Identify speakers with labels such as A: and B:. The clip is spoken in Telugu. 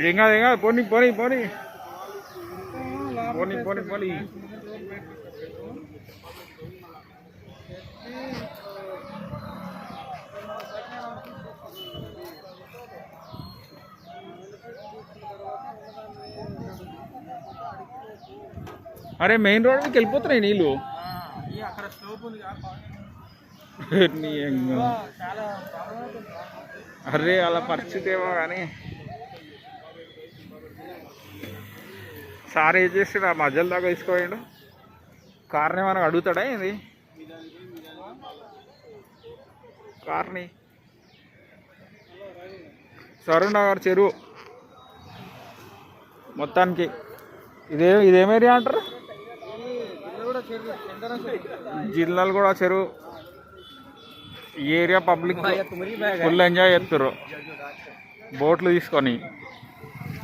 A: ఏం కాదు ఏం కాదు, పోనీ పోనీ పోనీ పోనీ పోనీ పోనీ. అరే మెయిన్ రోడ్ మీదకి వెళ్ళిపోతున్నాయి నీళ్ళు. అరే అలా పరిస్థితి ఏమో కానీ సార్ ఏం చేసి ఆ మధ్యలో దాకా తీసుకోండు. కార్ని మనకు అడుగుతాడా ఏంది? కార్ని సరూర్ నగర్ చెరువు మొత్తానికి ఇదేం ఏరియా అంటారు? జిల్లాలు కూడా చెరువు. ఈ ఏరియా పబ్లిక్ ఫుల్ ఎంజాయ్ చేస్తారు బోట్లు తీసుకొని.